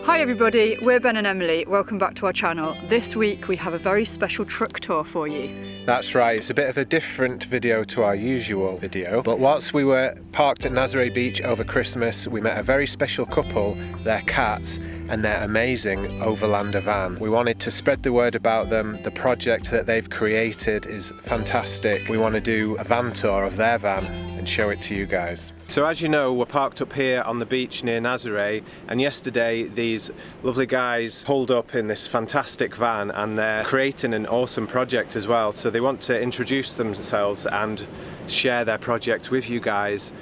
Hi everybody, we're Ben and Emily. Welcome back to our channel. This week we have a very special truck tour for you. That's right, it's a bit of a different video to our usual video, but whilst we were parked at Nazaré Beach over Christmas, we met a very special couple, their cats, and their amazing Overlander van. We wanted to spread the word about them. The project that they've created is fantastic. We want to do a van tour of their van and show it to you guys. So as you know, we're parked up here on the beach near Nazaré, and yesterday these lovely guys pulled up in this fantastic van and they're creating an awesome project as well. So they want to introduce themselves and share their project with you guys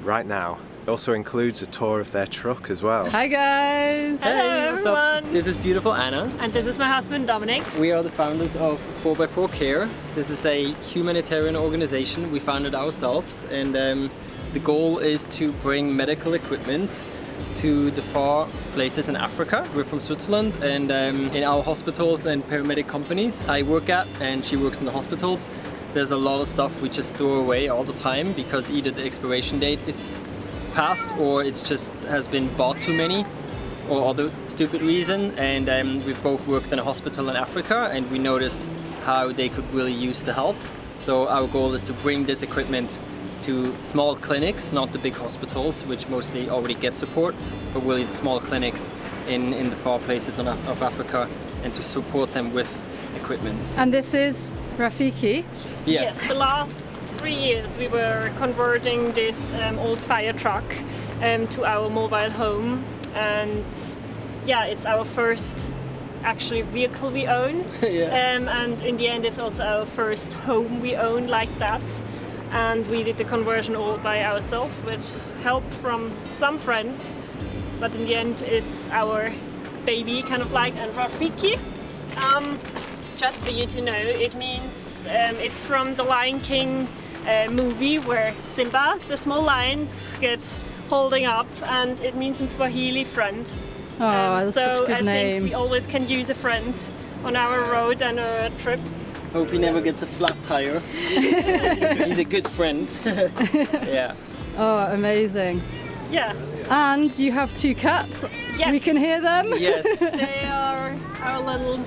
right now. It also includes a tour of their truck as well. Hi guys! Hello everyone! This is beautiful Anna. And this is my husband Dominic. We are the founders of 4x4 Care. This is a humanitarian organization we founded ourselves, and the goal is to bring medical equipment to the far places in Africa. We're from Switzerland, and in our hospitals and paramedic companies I work at, and she works in the hospitals, there's a lot of stuff we just throw away all the time because either the expiration date is past or it's just has been bought too many or other stupid reason. And we've both worked in a hospital in Africa and we noticed how they could really use the help. So our goal is to bring this equipment to small clinics, not the big hospitals which mostly already get support, but really the small clinics in the far places of Africa, and to support them with equipment. And this is Rafiki? Yeah. Yes, the last 3 years we were converting this old fire truck to our mobile home, and yeah, it's our first actually vehicle we own. Yeah. And in the end it's also our first home we own like that. And we did the conversion all by ourselves with help from some friends, but in the end it's our baby kind of like. And Rafiki, just for you to know, it means it's from the Lion King movie where Simba, the small lions, get holding up, and it means in Swahili friend. Oh, that's such a so good I name. think we always can use a friend on our road and a trip. Hope he never gets a flat tire. He's a good friend. Yeah. Oh, amazing. Yeah. And you have two cats. Yes. We can hear them. Yes. They are our little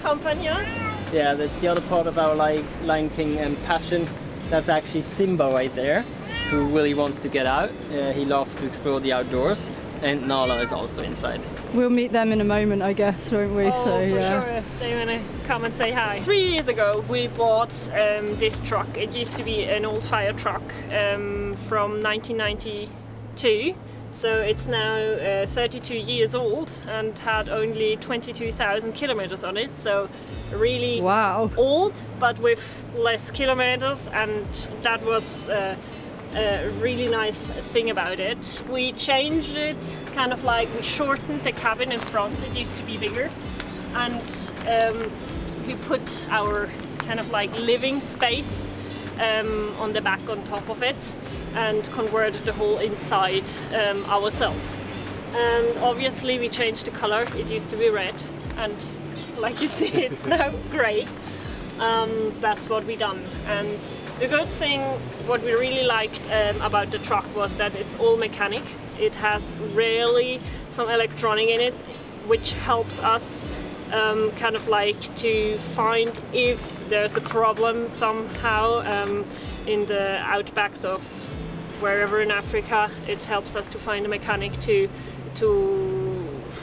companions. Yeah, that's the other part of our Lion King passion. That's actually Simba right there, who really wants to get out. He loves to explore the outdoors. And Nala is also inside. We'll meet them in a moment, I guess, won't we? Oh, So, for yeah. sure, if they want to come and say hi. 3 years ago we bought this truck. It used to be an old fire truck from 1992. So it's now 32 years old and had only 22,000 kilometers on it. So really Wow. old, but with less kilometers, and that was a really nice thing about it. We changed it, kind of like we shortened the cabin in front. It used to be bigger, and we put our kind of like living space on the back on top of it, and converted the whole inside ourselves. And obviously we changed the color. It used to be red, and like you see it's now grey. That's what we done. And the good thing, what we really liked about the truck was that it's all mechanic. It has rarely some electronic in it, which helps us kind of like to find if there's a problem somehow in the outbacks of wherever in Africa. It helps us to find a mechanic to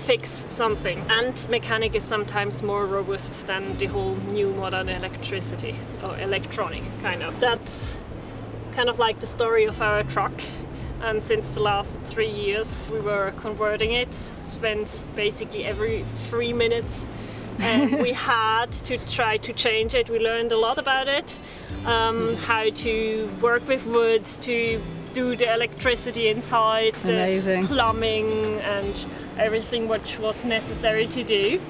fix something, and mechanic is sometimes more robust than the whole new modern electricity or electronic kind of. That's kind of like the story of our truck, and since the last 3 years we were converting it, spent basically every 3 minutes, and we had to try to change it. We learned a lot about it, how to work with wood, to do the electricity inside, Amazing. the plumbing and everything which was necessary to do.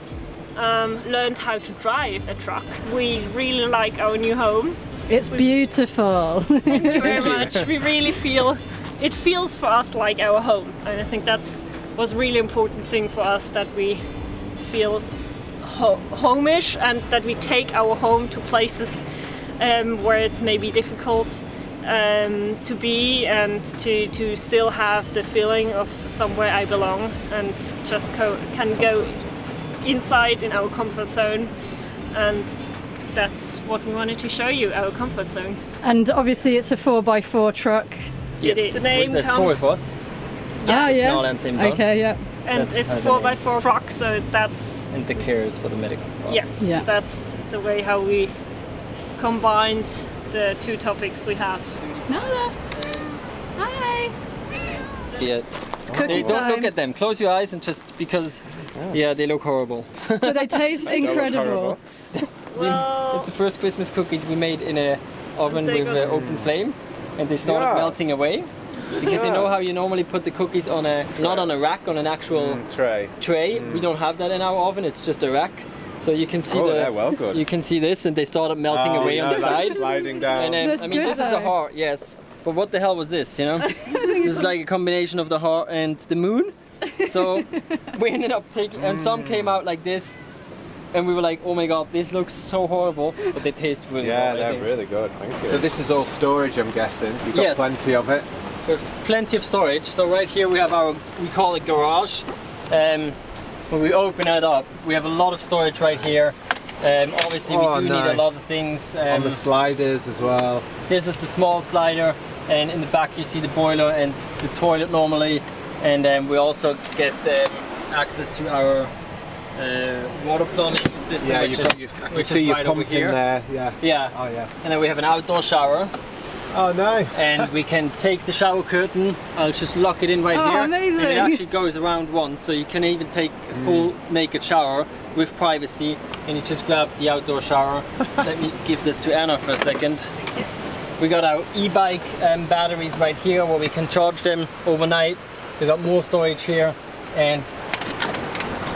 Learned how to drive a truck. We really like our new home. It's beautiful. Thank you very much. We really feel, it feels for us like our home, and I think that's was a really important thing for us, that we feel homish, and that we take our home to places where it's maybe difficult to be and to still have the feeling of somewhere I belong and just can go inside in our comfort zone, and that's what we wanted to show you, our comfort zone. And obviously it's a 4x4 truck. Yeah. The name There's comes, 4 of us. Yeah, yeah. All at the same time. Okay, yeah. and That's it's a how the 4x4 truck, so that's, And the care is for the medical part. yes, Yeah. that's the way how we combined the two topics we have. Nala. Hi. Yeah. It's cookie Don't look time. at them. Close your eyes and just because, yeah, they look horrible. But they taste incredible. Well, It's the first Christmas cookies we made in a oven They with got open flame, and they started Yeah. melting away. Because you know how you normally put the cookies on a, not on a rack, on an actual Tray. tray. We don't have that in our oven. It's just a rack. So you can see They're well good. you can see this, and they started melting away on the side. Sliding down. And That's I mean, good this is a though. heart, yes. But what the hell was this, you know? This is like a combination of the heart and the moon. So we ended up taking, and some came out like this, and we were like, oh my god, this looks so horrible, but they taste really Yeah, good. I they're think. really good. Thank you. So this is all storage, I'm guessing. You've got Yes. plenty of it. There's plenty of storage. So right here we have our, we call it garage. When we open it up, we have a lot of storage right here. Obviously we Oh, do need a nice. lot of things. On the sliders as well. This is the small slider, and in the back you see the boiler and the toilet normally, and we also get access to our water plumbing system, Yeah, which I is can see your right over pump in here. there. Yeah. Yeah, Oh yeah. and then we have an outdoor shower, Oh nice. and we can take the shower curtain. I'll just lock it in right Oh, here, amazing. and it actually goes around once, so you can even take a full naked shower with privacy, and you just grab the outdoor shower. Let me give this to Anna for a second. We got our e-bike batteries right here where we can charge them overnight. We got more storage here, and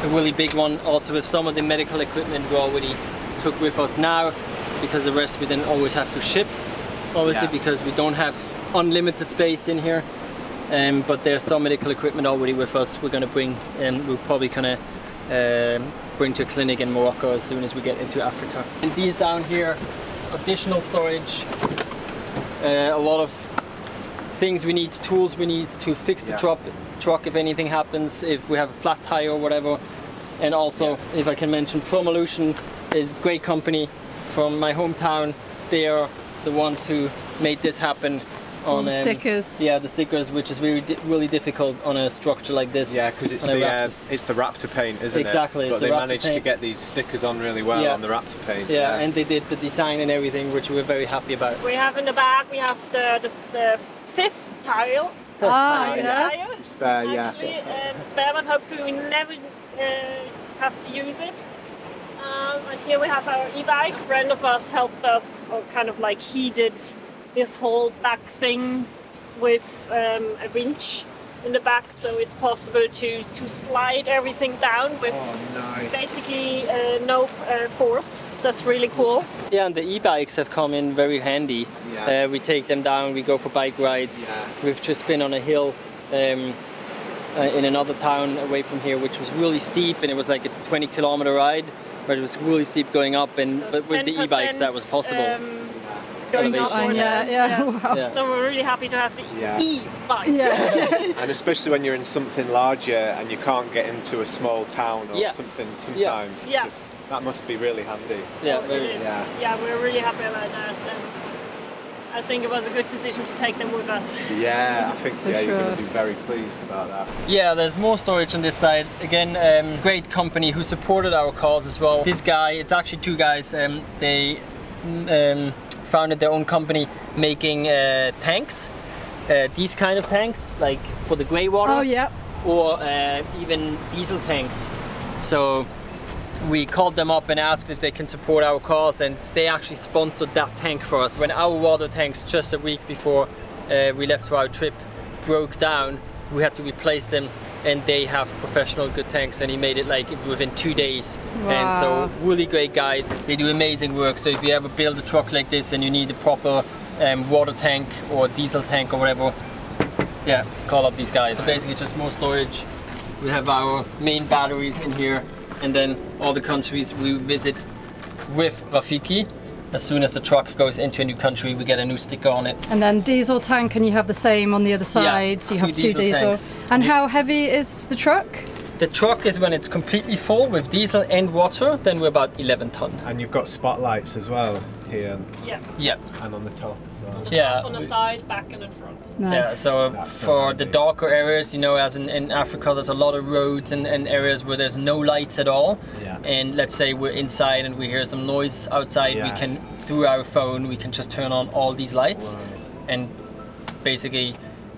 a really big one also with some of the medical equipment we already took with us now, because the rest we didn't always have to ship, obviously, Yeah. because we don't have unlimited space in here. But there's some medical equipment already with us we're gonna bring, and we're probably gonna bring to a clinic in Morocco as soon as we get into Africa. And these down here, additional storage, a lot of things we need, tools we need to fix the truck if anything happens, if we have a flat tire or whatever. And also, if I can mention, Promolution is a great company from my hometown. They are the ones who made this happen. On the stickers. Yeah, the stickers, which is really difficult on a structure like this. Yeah, because it's on a the Raptor. Raptor paint, isn't Exactly, it? it's But the they Raptor managed to paint. get these stickers on really well Yeah. on the Raptor paint. Yeah, and they did the design and everything, which we're very happy about. we have in the back, we have the fifth tile. Ah, tile yeah. tire, Spare, yeah. actually, the spare one. Hopefully we never have to use it. And here we have our e-bike. A friend of us helped us, or kind of like he did this whole back thing with a winch in the back, so it's possible to slide everything down with Nice. basically no force. That's really cool. Yeah, and the e-bikes have come in very handy. Yeah. We take them down, we go for bike rides. Yeah. We've just been on a hill in another town away from here, which was really steep, and it was like a 20-kilometer ride, but it was really steep going up, and So but with the e-bikes that was 10%, possible. Going up Elevation. or Fine, yeah. Wow. Yeah. So we're really happy to have the Yeah. e-bike. Yeah. And especially when you're in something larger and you can't get into a small town or Yeah. something sometimes. It's Yeah. just, that must be really handy. Yeah, Oh, it very, is. yeah. Yeah, we're really happy about that, and I think it was a good decision to take them with us. Yeah, I think For you're sure. going to be very pleased about that. Yeah, there's more storage on this side. Again, great company who supported our cause as well. This guy, it's actually two guys, they founded their own company making tanks. These kind of tanks, like for the grey water. Oh, yeah. Or even diesel tanks. So we called them up and asked if they can support our cause, and they actually sponsored that tank for us. When our water tanks just a week before we left for our trip broke down, we had to replace them, and they have professional good tanks, and he made it like within 2 days. And so Wow. really great guys, they do amazing work. So if you ever build a truck like this and you need a proper water tank or diesel tank or whatever, yeah, call up these guys. So basically just more storage. We have our main batteries in here, and then all the countries we visit with Rafiki. as soon as the truck goes into a new country, we get a new sticker on it. And then diesel tank, and you have the same on the other side. So you have two diesel. Tanks. And how heavy is the truck? The truck is when it's completely full with diesel and water, then we're about 11 ton. And you've got spotlights as well here Yeah. and on the top as well. Yeah. On the side, back and in front. Nice. Yeah, so That's so for handy. the darker areas, you know, as in Africa, there's a lot of roads and areas where there's no lights at all. Yeah. And let's say we're inside and we hear some noise outside, we Yeah. can, through our phone, we can just turn on all these lights Wow. and basically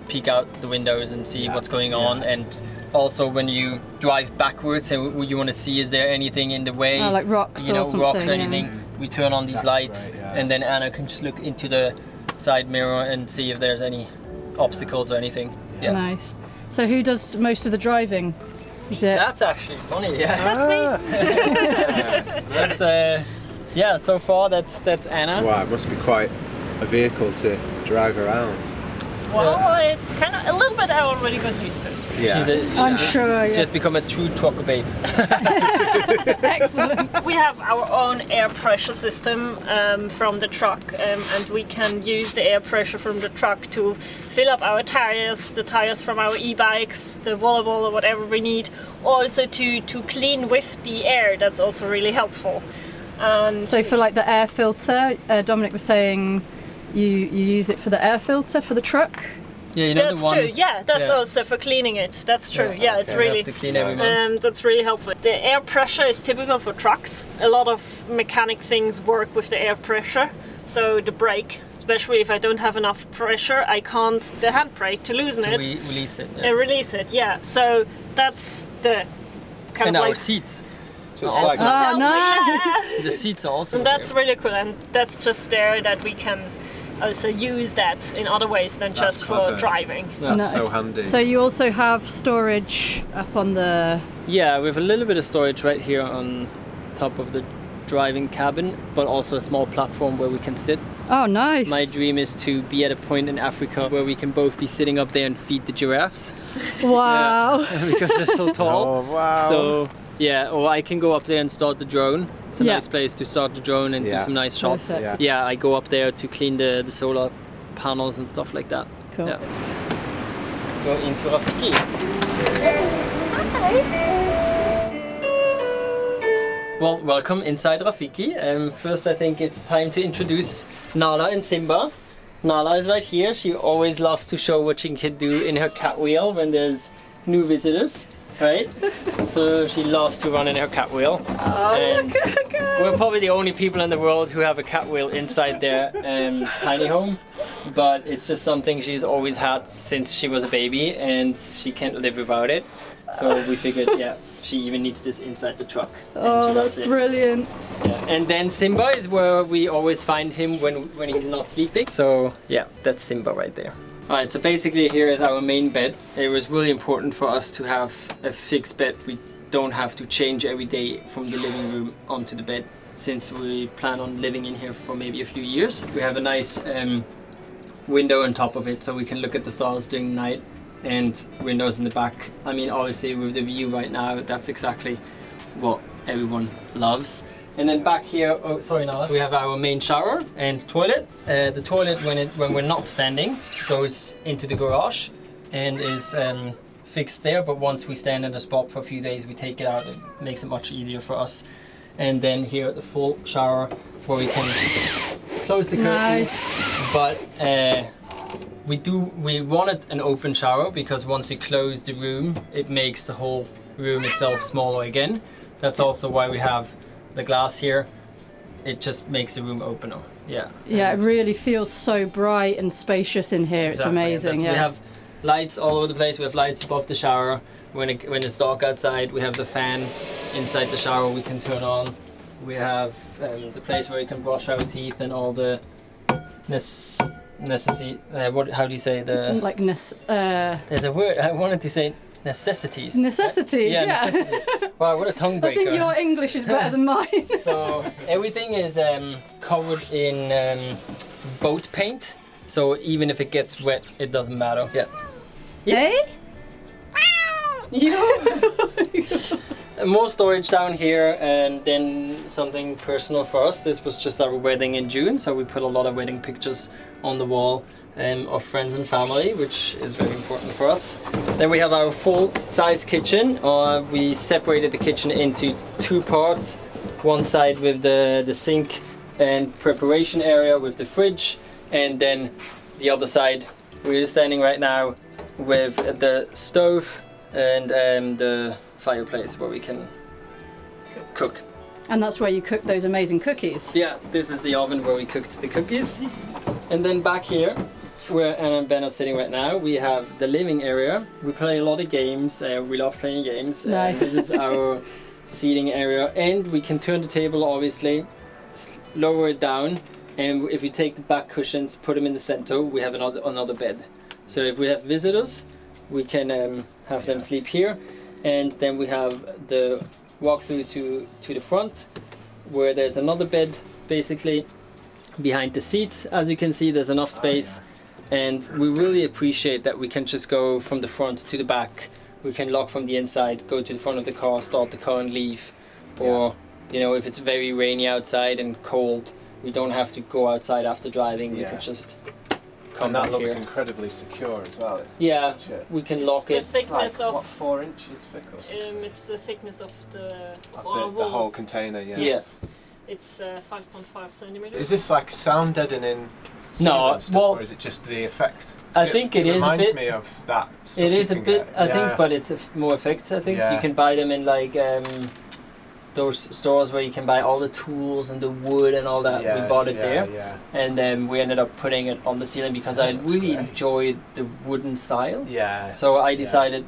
peek out the windows and see Yeah. what's going on. And also when you drive backwards and you want to see is there anything in the way, Oh, like rocks you know, or something, rocks or yeah. anything, we turn on these That's lights great, yeah. and then Anna can just look into the side mirror and see if there's any obstacles or anything. Yeah. Nice. So who does most of the driving? Is it? That's actually funny, yeah. That's me. That's yeah, so far that's Anna. Wow, it must be quite a vehicle to drive around. Well, it's kind of a little bit. I already got used to it. Yeah. I'm sure, yeah. Just become a true trucker babe. Excellent. We have our own air pressure system from the truck, and we can use the air pressure from the truck to fill up our tires, the tires from our e-bikes, the volleyball or whatever we need. Also to clean with the air. That's also really helpful. So for like the air filter, Dominic was saying you use it for the air filter for the truck. Yeah, you know That's the one. true. Yeah, that's Yeah. also for cleaning it. That's true. Yeah, it's You really. have to clean every month. That's really helpful. The air pressure is typical for trucks. A lot of mechanic things work with the air pressure. So the brake, especially if I don't have enough pressure, I can't the handbrake to loosen it Release it. and release it. Yeah. So that's the kind And of our like. seats. So it's Oh, like Oh, nice. Yeah. The seats are also And that's here. really cool, and that's just there that we can also use that in other ways than That's just for clever. driving. that's so Nice. handy. So you also have storage up on the. Yeah, we have a little bit of storage right here on top of the driving cabin, but also a small platform where we can sit. Oh, nice. My dream is to be at a point in Africa where we can both be sitting up there and feed the giraffes Wow. because they're so tall. Oh wow. So yeah, or I can go up there and start the drone. It's a Yeah. nice place to start the drone and do Yeah. some nice shots. Perfect. Yeah, I go up there to clean the solar panels and stuff like that. Cool. Yeah, let's go into Rafiki. Well, welcome inside Rafiki. First, I think it's time to introduce Nala and Simba. Nala is right here. She always loves to show what she can do in her cat wheel when there's new visitors, right? So she loves to run in her cat wheel. And we're probably the only people in the world who have a cat wheel inside their tiny home, but it's just something she's always had since she was a baby, and she can't live without it. So we figured, yeah, she even needs this inside the truck. and Oh, she loves that's it. brilliant. Yeah. And then Simba is where we always find him when he's not sleeping. So yeah, that's Simba right there. Alright, so basically here is our main bed. It was really important for us to have a fixed bed. We don't have to change every day from the living room onto the bed, since we plan on living in here for maybe a few years. We have a nice window on top of it so we can look at the stars during the night, and windows in the back. I mean, obviously with the view right now, that's exactly what everyone loves. And then back here, oh sorry Nala, we have our main shower and toilet. The toilet, when we're not standing, goes into the garage and is fixed there, but once we stand in the spot for a few days, we take it out. It makes it much easier for us. And then here at the full shower, where we can close the curtain. Nice. But we wanted an open shower because once you close the room, it makes the whole room itself smaller again. That's also why we have the glass here. It just makes the room opener. Yeah. Yeah, it And really feels so bright and spacious in here. It's exactly, amazing. that's- Yeah. We have lights all over the place. We have lights above the shower. When it's dark outside, we have the fan inside the shower we can turn on. We have the place where you can brush our teeth and all the necessity. How do you say the? Like There's a word I wanted to say. Necessities. necessities. Yeah. Necessities. Wow, what a tongue I breaker. think your English is better than mine. So everything is covered in boat paint. So even if it gets wet, it doesn't matter. Yeah. Hey? You. more storage down here, and then something personal for us. This was just our wedding in June, so we put a lot of wedding pictures on the wall of friends and family, which is very important for us. Then we have our full-size kitchen. We separated the kitchen into two parts. One side with the sink and preparation area with the fridge, and then the other side we're standing right now with the stove and the fireplace where we can cook. And that's where you cook those amazing cookies. Yeah, this is the oven where we cooked the cookies. And then back here, where Anna and Ben are sitting right now, we have the living area. We play a lot of games. We love playing games. Nice. This is our seating area, and we can turn the table, obviously, lower it down, and if we take the back cushions, put them in the center, we have another bed. So if we have visitors, we can have them sleep here, and then we have the walk-through to the front, where there's another bed, basically, behind the seats. As you can see, there's enough space, and we really appreciate that we can just go from the front to the back. We can lock from the inside, go to the front of the car, start the car and leave. Or, you know, if it's very rainy outside and cold, we don't have to go outside after driving. We could just come back here. And that looks incredibly secure as well. We can lock it. The thickness it's like, of what, 4 inches thick or something? it's the thickness of the The whole container, yeah. Yes. It's 5.5 centimeters. Is this like sound deadening? No, and stuff, well, or is it just the effect? I think it is a reminds bit. me of that. Stuff It is you a can bit, get. I think, but it's more effects. I think you can buy them in like those stores where you can buy all the tools and the wood and all that. We bought it there, and then we ended up putting it on the ceiling because I really enjoy the wooden style. Yeah. So I decided,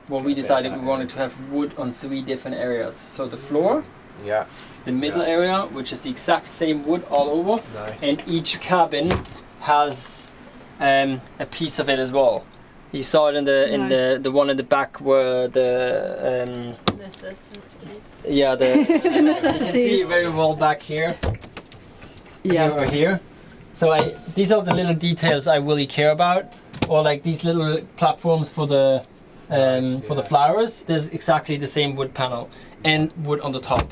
we decided we wanted to have wood on 3 different areas. So the floor, the middle area, which is the exact same wood all over, and each cabin has a piece of it as well. You saw it in the one in the back where the Necessities. the necessities. You can see it very well back here. Here or here. So these are the little details I really care about, or like these little platforms for the flowers. There's exactly the same wood panel and wood on the top.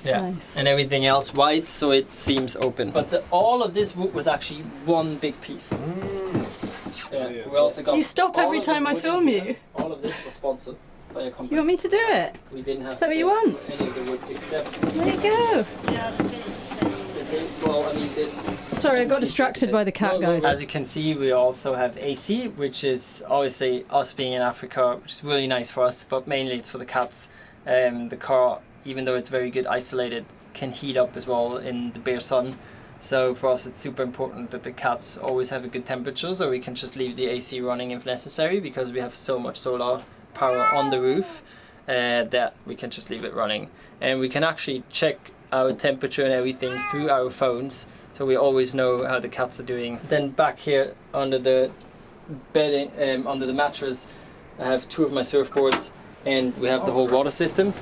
Yeah, nice. And everything else white, so it seems open. But all of this wood was actually one big piece. We also got. You stop every time I film you. All of this was sponsored by a company. You want me to do it? We didn't have. Is that to what you want? any of the wood except. There you go. Yeah, Well, I mean this. Sorry, I got distracted by the cat, guys. As you can see, we also have AC, which is obviously us being in Africa, which is really nice for us, but mainly it's for the cats. The car, even though it's very good isolated, can heat up as well in the bare sun. So for us it's super important that the cats always have a good temperature, so we can just leave the AC running if necessary, because we have so much solar power on the roof that we can just leave it running. And we can actually check our temperature and everything through our phones, so we always know how the cats are doing. Then back here under the bedding, under the mattress, I have 2 of my surfboards, and we have the whole water system.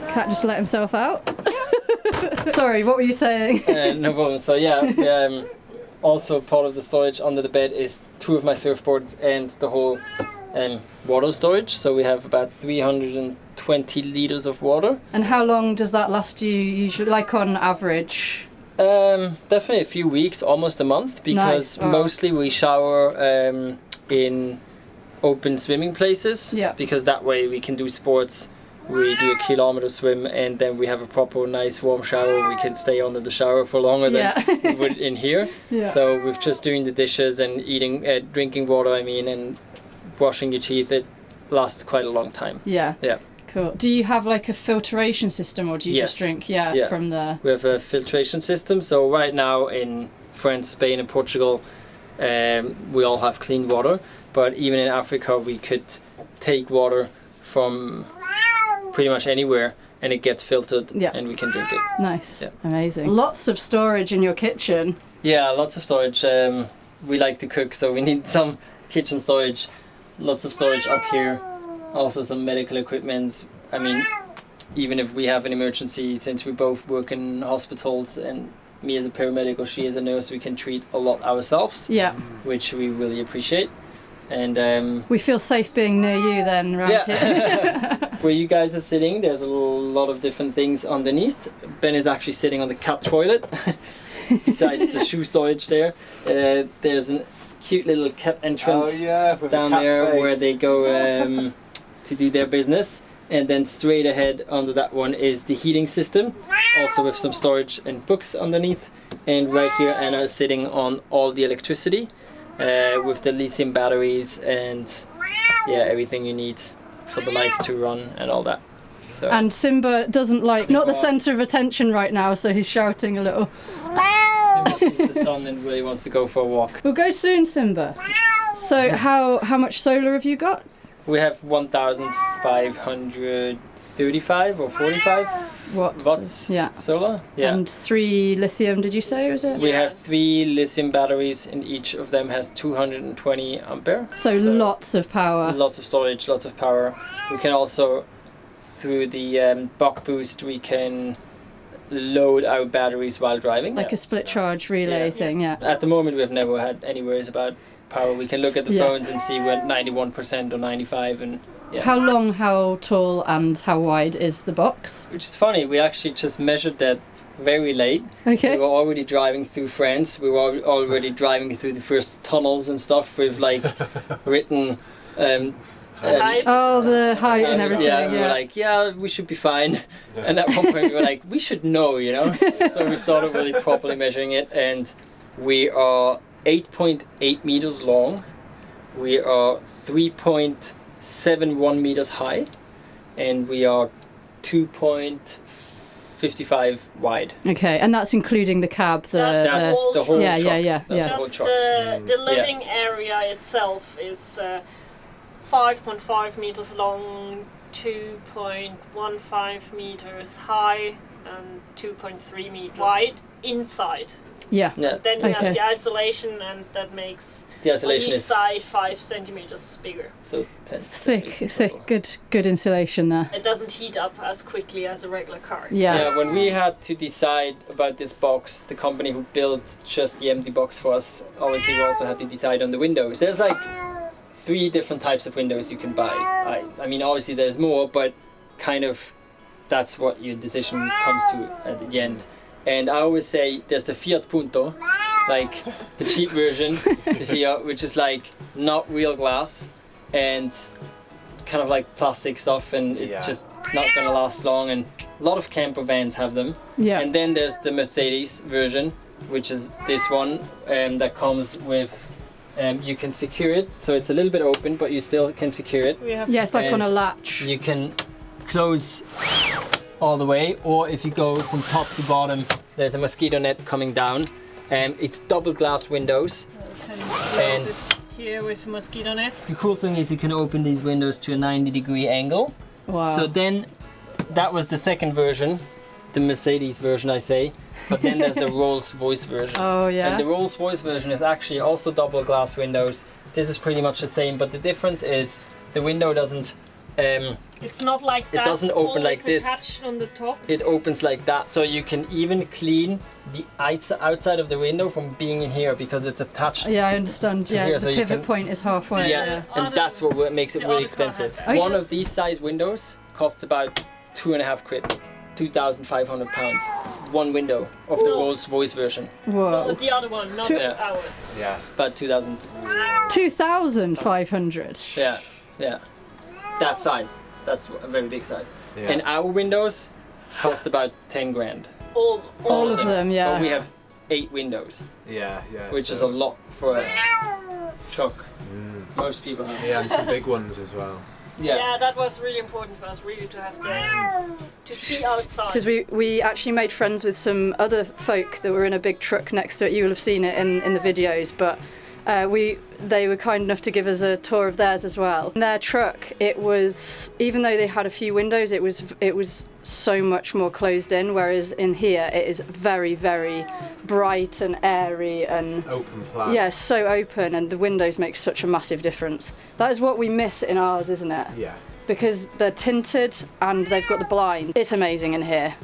Cat just let himself out. Sorry, what were you saying? No problem. So yeah, also part of the storage under the bed is 2 of my surfboards and the whole water storage. So we have about 320 liters of water. And how long does that last you usually, like on average? Definitely a few weeks, almost a month, because mostly we shower in open swimming places, because that way we can do sports. We do a kilometer swim, and then we have a proper nice warm shower. We can stay under the shower for longer than we would in here. So with just doing the dishes and eating, drinking water, I mean, and brushing your teeth, it lasts quite a long time. Yeah. Cool. Do you have like a filtration system, or do you just drink from the... We have a filtration system. So right now in France, Spain and Portugal, we all have clean water. But even in Africa, we could take water from pretty much anywhere, and it gets filtered, and we can drink it. Nice. Amazing. Lots of storage in your kitchen. Yeah, lots of storage. We like to cook, so we need some kitchen storage. Lots of storage up here. Also some medical equipment. I mean, even if we have an emergency, since we both work in hospitals, and me as a paramedic or she as a nurse, we can treat a lot ourselves. Which we really appreciate. And We feel safe being near you then, right? yeah, where you guys are sitting, there's a lot of different things underneath. Ben is actually sitting on the cat toilet, besides the shoe storage there. There's a cute little cat entrance down there where they go to do their business. And then straight ahead under that one is the heating system, also with some storage and books underneath. And right here Anna is sitting on all the electricity with the lithium batteries and everything you need for the lights to run and all that. So. And Simba doesn't like, not the centre of attention right now, so he's shouting a little. Simba sees the sun and really wants to go for a walk. We'll go soon, Simba. So how much solar have you got? We have 1,535 or 45 watts solar. Yeah. And 3 lithium, did you say, was it? We have 3 lithium batteries and each of them has 220 ampere. So lots of power. Lots of storage, lots of power. We can also, through the buck boost, we can load our batteries while driving. Like a split charge relay thing, At the moment we've never had any worries about power. We can look at the phones and see we're 91% or 95 and How long, how tall and how wide is the box? Which is funny, we actually just measured that very late. Okay. We were already driving through France, we were already driving through the first tunnels and stuff with like written the height and everything. Yeah, we were like, we should be fine. And at one point we were like, we should know, you know? So we started really properly measuring it and we are 8.8 meters long. We are 3.71 meters high and we are 2.55 wide. Okay, and that's including the cab, that's the whole truck. That's the whole truck. The living area itself is 5.5 meters long, 2.15 meters high and 2.3 meters wide inside. Yeah. Then you have the isolation, and that makes the isolation on each side 5 centimeters bigger. So 10 thick, good insulation there. It doesn't heat up as quickly as a regular car. Yeah. When we had to decide about this box, the company who built just the empty box for us, obviously we also had to decide on the windows. There's like 3 different types of windows you can buy. I mean, obviously there's more, but kind of that's what your decision comes to at the end. And I always say there's the Fiat Punto, like the cheap version, the Fiat, which is like not real glass and kind of like plastic stuff, and it's not gonna last long. And a lot of camper vans have them. Yeah. And then there's the Mercedes version, which is this one that comes with. You can secure it, so it's a little bit open, but you still can secure it. It's like on a latch. You can close all the way, or if you go from top to bottom, there's a mosquito net coming down, and it's double glass windows. And here with mosquito nets. The cool thing is you can open these windows to a 90-degree angle. Wow. So then, that was the second version, the Mercedes version, I say. But then there's the Rolls-Royce version. Oh yeah. And the Rolls-Royce version is actually also double glass windows. This is pretty much the same, but the difference is the window doesn't. It's not like that. It doesn't open like this. Attached on the top. It opens like that, so you can even clean the outside of the window from being in here because it's attached. Yeah, I understand. Yeah, here, the pivot point is halfway. Yeah, and that's what makes it really expensive. One of these size windows costs about £2.50, £2,500. One window of the Rolls-Royce version. Whoa. The other one, not ours. Yeah. About 2,000. 2,500. Yeah. That size. That's a very big size. Yeah. And our windows cost about 10 grand. All of them, yeah. But we have 8 windows. Yeah. Which is a lot for a truck. Most people have. Yeah, and some big ones as well. Yeah, that was really important for us, really to have to see outside. Because we actually made friends with some other folk that were in a big truck next to it. You will have seen it in the videos, but they were kind enough to give us a tour of theirs as well. In their truck, it was, even though they had a few windows, it was so much more closed in, whereas in here it is very, very bright and airy and open plan. Yeah, so open, and the windows make such a massive difference. That is what we miss in ours, isn't it? Yeah. Because they're tinted and they've got the blind. It's amazing in here.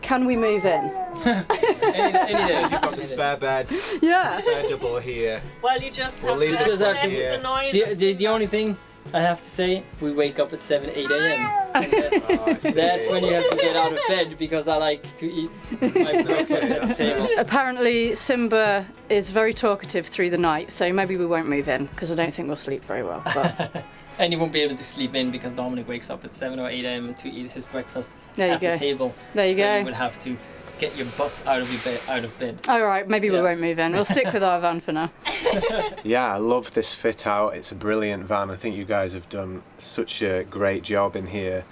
Can we move in? Any day. You've got the spare bed, Yeah. spare double here. Well, you just We'll have leave to it accept here. the noise. The only thing I have to say, we wake up at 7, 8 a.m. And that's when you have to get out of bed, because I like to eat my breakfast at the table. Apparently Simba is very talkative through the night, so maybe we won't move in because I don't think we'll sleep very well. But And you won't be able to sleep in because Dominic wakes up at 7 or 8 a.m. to eat his breakfast there you at go. the table. There you so go. you would have to get your butts out of bed. All right, maybe we Yeah. won't move in. We'll stick with our van for now. Yeah, I love this fit out. It's a brilliant van. I think you guys have done such a great job in here,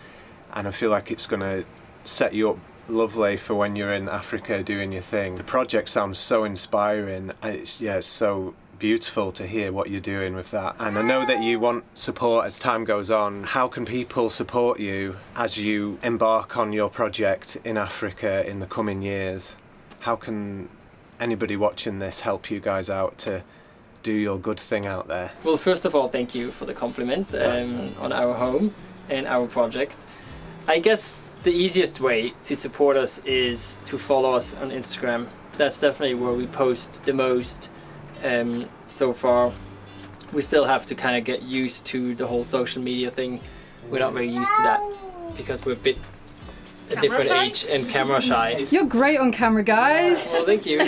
and I feel like it's going to set you up lovely for when you're in Africa doing your thing. The project sounds so inspiring. It's so beautiful to hear what you're doing with that, and I know that you want support as time goes on. How can people support you as you embark on your project in Africa in the coming years? How can anybody watching this help you guys out to do your good thing out there? Well, first of all, thank you for the compliment on our home and our project. I guess the easiest way to support us is to follow us on Instagram. That's definitely where we post the most. So far, we still have to kind of get used to the whole social media thing. We're not very used to that because we're a bit a different shy? age and camera shy. You're great on camera, guys. Well, thank you.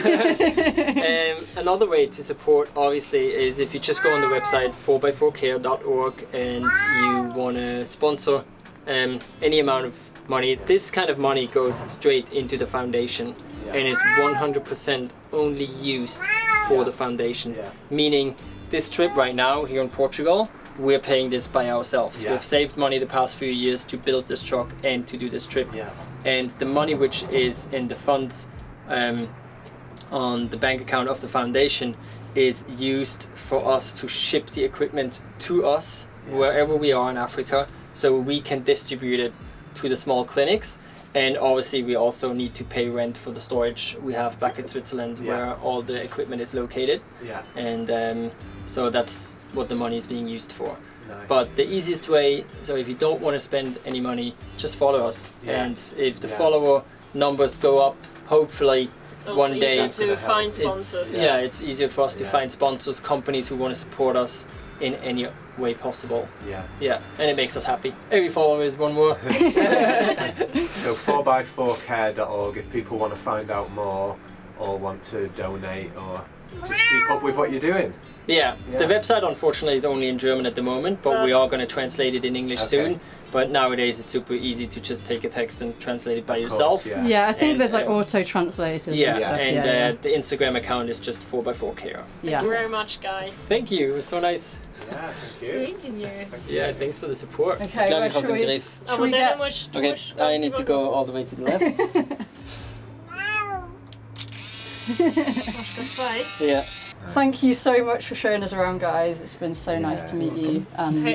Another way to support, obviously, is if you just go on the website 4x4care.org and you want to sponsor any amount of money. This kind of money goes straight into the foundation and is 100% only used for the foundation. Meaning, this trip right now here in Portugal, we're paying this by ourselves. We've saved money the past few years to build this truck and to do this trip. And the money which is in the funds on the bank account of the foundation is used for us to ship the equipment to us wherever we are in Africa, so we can distribute it to the small clinics. And obviously we also need to pay rent for the storage we have back in Switzerland where all the equipment is located. And so that's what the money is being used for. But the easiest way, so if you don't want to spend any money, just follow us. And if the follower numbers go up, hopefully one day to find sponsors. it's easier for us to find sponsors, companies who want to support us in any way possible. And it makes us happy. Every follower is one more. So 4x4care.org if people want to find out more or want to donate or just keep up with what you're doing. The website unfortunately is only in German at the moment, but we are going to translate it in English soon. But nowadays it's super easy to just take a text and translate it by yourself. Yeah, I think there's like auto translators. And the Instagram account is just 4x4care. Thank you very much, guys. Thank you, it was so nice. Yeah, thank you. Yeah, thanks for the support. Okay, Glad well, we have some shall we- grief. Shall we get... Okay, I need to go all the way to the left. Yeah. Thank you so much for showing us around, guys. It's been so nice to meet you. And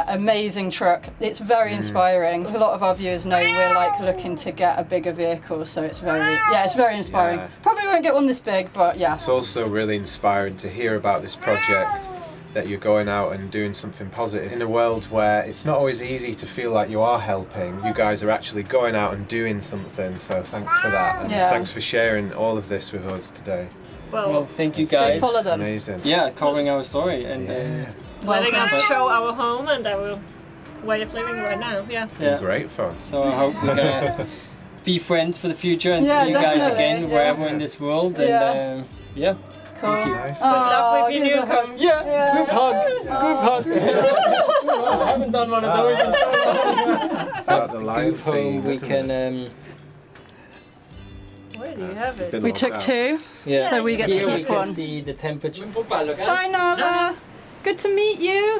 amazing truck. It's very inspiring. A lot of our viewers know we're like looking to get a bigger vehicle, so it's very inspiring. Probably won't get one this big, but yeah. It's also really inspiring to hear about this project, that you're going out and doing something positive in a world where it's not always easy to feel like you are helping. You guys are actually going out and doing something, so thanks for that, and thanks for sharing all of this with us today. Well, thank you guys. Follow them. Amazing. Yeah, covering our story and letting us show our home and our way of living right now. Great fun. So I hope we're gonna be friends for the future and see you guys definitely, again wherever in this world. And Cool. Thank you. Good luck with your new home. Group hug. I haven't done one of those in so long. About the live Group home, theme, we isn't can. it? Where do you have it? Been We locked took out. 2, so we get Here to we keep can one. see the temperature. Bye, Nala. Good to meet you.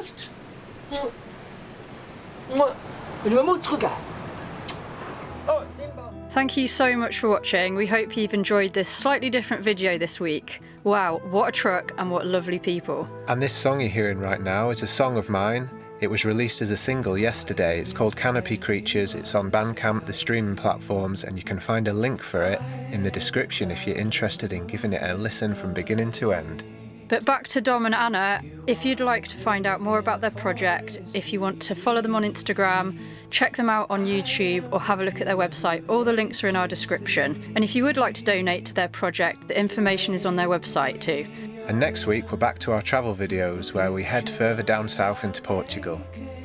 Thank you so much for watching. We hope you've enjoyed this slightly different video this week. Wow, what a truck and what lovely people. And this song you're hearing right now is a song of mine. It was released as a single yesterday. It's called Canopy Creatures. It's on Bandcamp, the streaming platforms, and you can find a link for it in the description if you're interested in giving it a listen from beginning to end. But back to Dom and Anna, if you'd like to find out more about their project, if you want to follow them on Instagram, check them out on YouTube or have a look at their website, all the links are in our description. And if you would like to donate to their project, the information is on their website too. And next week we're back to our travel videos where we head further down south into Portugal.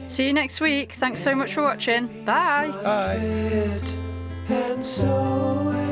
See you next week. Thanks so much for watching. Bye. Bye. And so